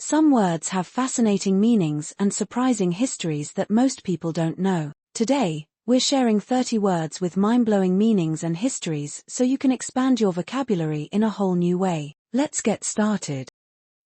Some words have fascinating meanings and surprising histories that most people don't know. Today, we're sharing 30 words with mind-blowing meanings and histories so you can expand your vocabulary in a whole new way. Let's get started.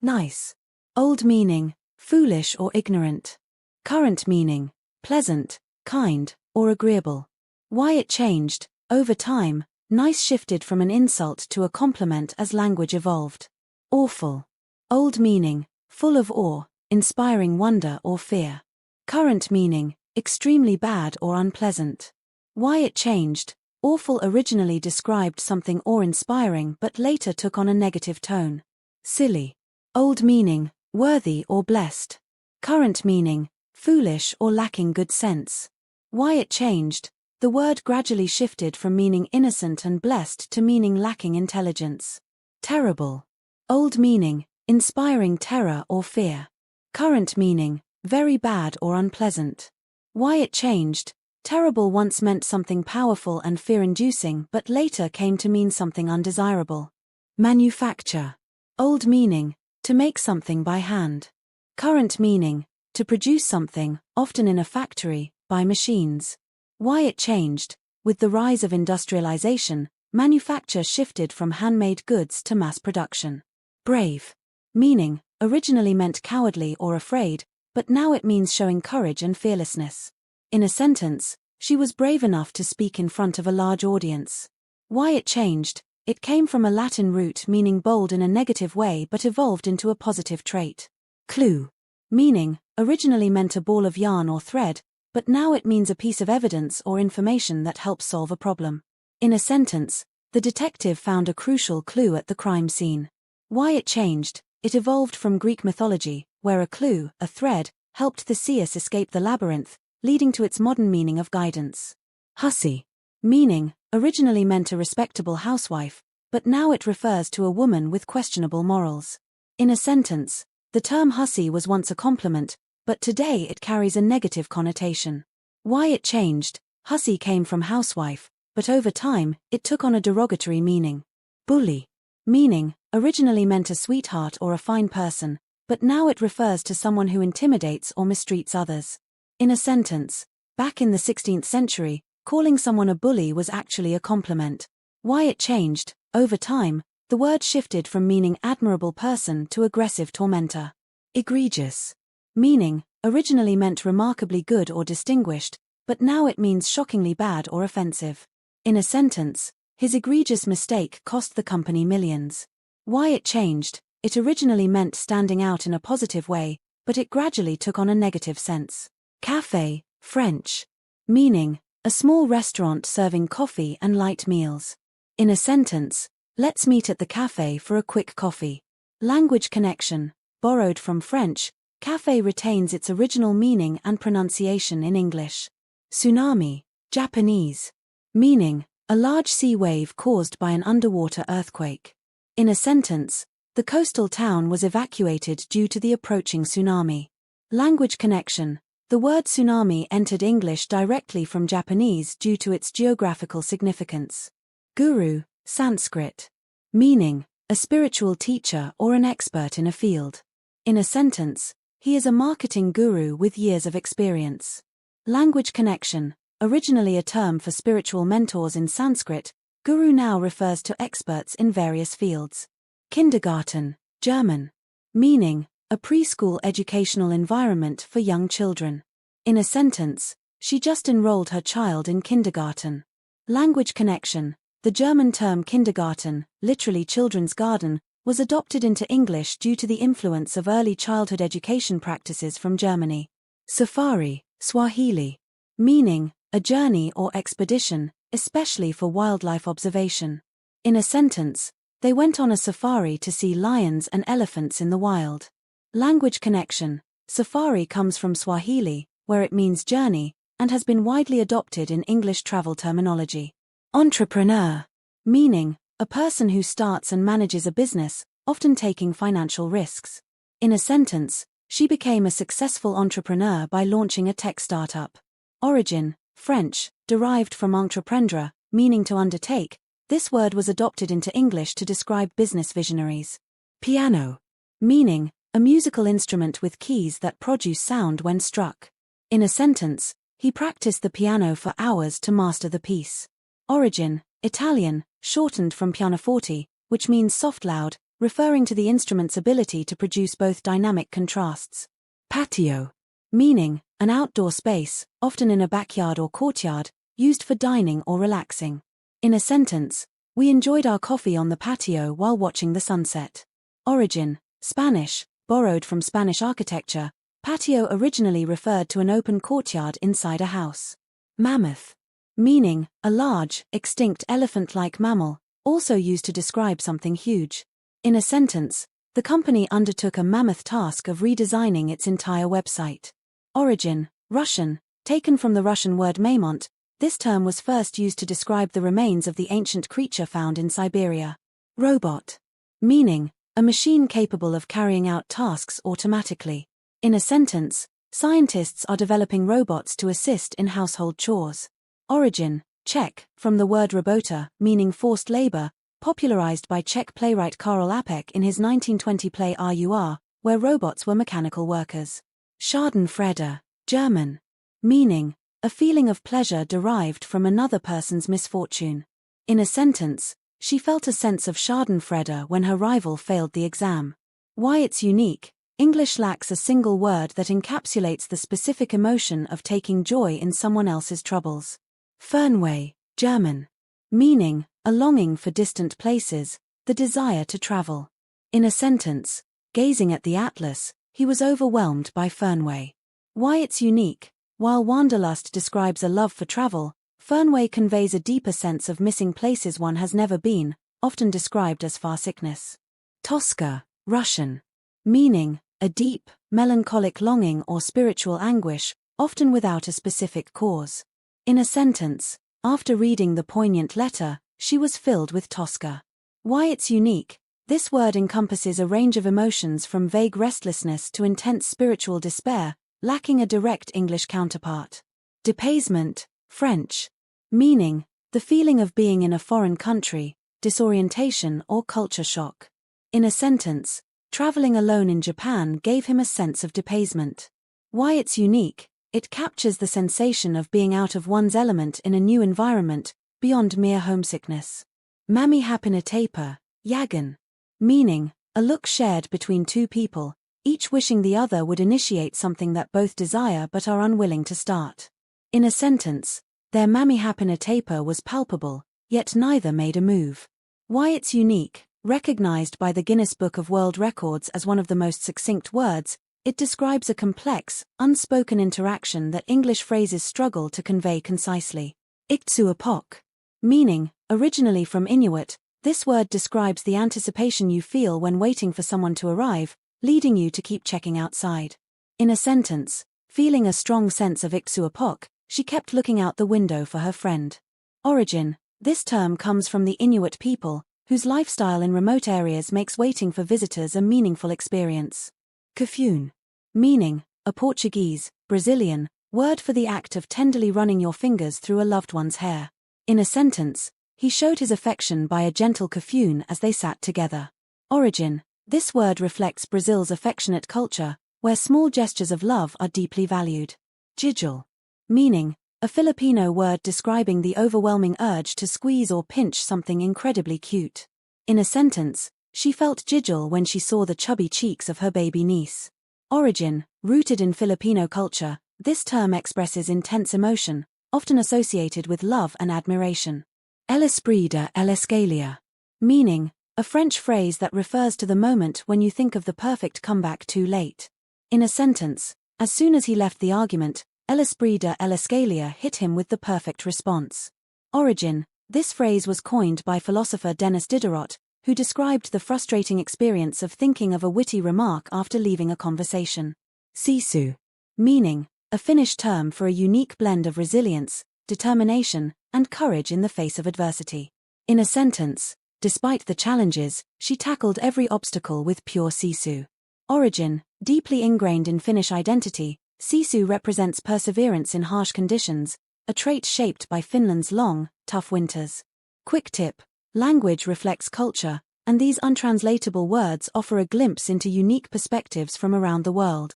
Nice. Old meaning, foolish or ignorant. Current meaning, pleasant, kind, or agreeable. Why it changed. Over time, nice shifted from an insult to a compliment as language evolved. Awful. Old meaning, full of awe, inspiring wonder or fear. Current meaning, extremely bad or unpleasant. Why it changed. Awful originally described something awe-inspiring but later took on a negative tone. Silly. Old meaning, worthy or blessed. Current meaning, foolish or lacking good sense. Why it changed. The word gradually shifted from meaning innocent and blessed to meaning lacking intelligence. Terrible. Old meaning, inspiring terror or fear. Current meaning, very bad or unpleasant. Why it changed. Terrible once meant something powerful and fear-inducing but later came to mean something undesirable. Manufacture. Old meaning, to make something by hand. Current meaning, to produce something, often in a factory, by machines. Why it changed. With the rise of industrialization, manufacture shifted from handmade goods to mass production. Brave. Meaning, originally meant cowardly or afraid, but now it means showing courage and fearlessness. In a sentence, she was brave enough to speak in front of a large audience. Why it changed. It came from a Latin root meaning bold in a negative way but evolved into a positive trait. Clue. Meaning, originally meant a ball of yarn or thread, but now it means a piece of evidence or information that helps solve a problem. In a sentence, the detective found a crucial clue at the crime scene. Why it changed. It evolved from Greek mythology, where a clue, a thread, helped Theseus escape the labyrinth, leading to its modern meaning of guidance. Hussy. Meaning, originally meant a respectable housewife, but now it refers to a woman with questionable morals. In a sentence, the term hussy was once a compliment, but today it carries a negative connotation. Why it changed. Hussy came from housewife, but over time, it took on a derogatory meaning. Bully. Meaning, originally meant a sweetheart or a fine person, but now it refers to someone who intimidates or mistreats others. In a sentence, back in the 16th century, calling someone a bully was actually a compliment. Why it changed. Over time, the word shifted from meaning admirable person to aggressive tormentor. Egregious. Meaning, originally meant remarkably good or distinguished, but now it means shockingly bad or offensive. In a sentence, his egregious mistake cost the company millions. Why it changed. It originally meant standing out in a positive way, but it gradually took on a negative sense. Café, French. Meaning, a small restaurant serving coffee and light meals. In a sentence, let's meet at the café for a quick coffee. Language connection. Borrowed from French, café retains its original meaning and pronunciation in English. Tsunami, Japanese. Meaning, a large sea wave caused by an underwater earthquake. In a sentence, the coastal town was evacuated due to the approaching tsunami. Language connection. The word tsunami entered English directly from Japanese due to its geographical significance. Guru, Sanskrit. Meaning, a spiritual teacher or an expert in a field. In a sentence, he is a marketing guru with years of experience. Language connection. Originally a term for spiritual mentors in Sanskrit, guru now refers to experts in various fields. Kindergarten, German. Meaning, a preschool educational environment for young children. In a sentence, she just enrolled her child in kindergarten. Language connection. The German term kindergarten, literally children's garden, was adopted into English due to the influence of early childhood education practices from Germany. Safari, Swahili. Meaning, a journey or expedition, especially for wildlife observation. In a sentence, they went on a safari to see lions and elephants in the wild. Language connection. Safari comes from Swahili, where it means journey, and has been widely adopted in English travel terminology. Entrepreneur. Meaning, a person who starts and manages a business, often taking financial risks. In a sentence, she became a successful entrepreneur by launching a tech startup. Origin, French, derived from entreprendre, meaning to undertake. This word was adopted into English to describe business visionaries. Piano. Meaning, a musical instrument with keys that produce sound when struck. In a sentence, he practiced the piano for hours to master the piece. Origin: Italian, shortened from pianoforte, which means soft loud, referring to the instrument's ability to produce both dynamic contrasts. Patio. Meaning: an outdoor space, often in a backyard or courtyard, used for dining or relaxing. In a sentence, we enjoyed our coffee on the patio while watching the sunset. Origin: Spanish, borrowed from Spanish architecture. Patio originally referred to an open courtyard inside a house. Mammoth. Meaning: a large, extinct elephant-like mammal, also used to describe something huge. In a sentence, the company undertook a mammoth task of redesigning its entire website. Origin: Russian, taken from the Russian word maimont. This term was first used to describe the remains of the ancient creature found in Siberia. Robot. Meaning: a machine capable of carrying out tasks automatically. In a sentence, scientists are developing robots to assist in household chores. Origin: Czech, from the word robota, meaning forced labor, popularized by Czech playwright Karel Apek in his 1920 play RUR, where robots were mechanical workers. Schadenfreude, German. Meaning: a feeling of pleasure derived from another person's misfortune. In a sentence, she felt a sense of schadenfreude when her rival failed the exam. Why it's unique: English lacks a single word that encapsulates the specific emotion of taking joy in someone else's troubles. Fernweh, German. Meaning: a longing for distant places, the desire to travel. In a sentence, gazing at the atlas, he was overwhelmed by Fernweh. Why it's unique: while Wanderlust describes a love for travel, Fernweh conveys a deeper sense of missing places one has never been, often described as farsickness. Tosca, Russian. Meaning: a deep, melancholic longing or spiritual anguish, often without a specific cause. In a sentence, after reading the poignant letter, she was filled with Tosca. Why it's unique: this word encompasses a range of emotions from vague restlessness to intense spiritual despair, lacking a direct English counterpart. Dépaysement, French. Meaning: the feeling of being in a foreign country, disorientation or culture shock. In a sentence, traveling alone in Japan gave him a sense of dépaysement. Why it's unique: it captures the sensation of being out of one's element in a new environment, beyond mere homesickness. Mami Hapinataper, Yagan. Meaning: a look shared between two people, each wishing the other would initiate something that both desire but are unwilling to start. In a sentence, their Mami Hapinataper was palpable, yet neither made a move. Why it's unique: recognized by the Guinness Book of World Records as one of the most succinct words, it describes a complex, unspoken interaction that English phrases struggle to convey concisely. Iktuapok. Meaning: originally from Inuit, this word describes the anticipation you feel when waiting for someone to arrive, leading you to keep checking outside. In a sentence, feeling a strong sense of Iktuapok, she kept looking out the window for her friend. Origin: this term comes from the Inuit people, whose lifestyle in remote areas makes waiting for visitors a meaningful experience. Kafune. Meaning: a Portuguese, Brazilian, word for the act of tenderly running your fingers through a loved one's hair. In a sentence, he showed his affection by a gentle kafune as they sat together. Origin: this word reflects Brazil's affectionate culture, where small gestures of love are deeply valued. Jijal. Meaning: a Filipino word describing the overwhelming urge to squeeze or pinch something incredibly cute. In a sentence, she felt jijal when she saw the chubby cheeks of her baby niece. Origin: rooted in Filipino culture, this term expresses intense emotion, often associated with love and admiration. El esprit de l'escalier. Meaning: a French phrase that refers to the moment when you think of the perfect comeback too late. In a sentence, as soon as he left the argument, El esprit de l'escalier hit him with the perfect response. Origin: this phrase was coined by philosopher Denis Diderot, who described the frustrating experience of thinking of a witty remark after leaving a conversation. Sisu. Meaning: a Finnish term for a unique blend of resilience, determination, and courage in the face of adversity. In a sentence, despite the challenges, she tackled every obstacle with pure sisu. Origin: deeply ingrained in Finnish identity, sisu represents perseverance in harsh conditions, a trait shaped by Finland's long, tough winters. Quick tip: language reflects culture, and these untranslatable words offer a glimpse into unique perspectives from around the world.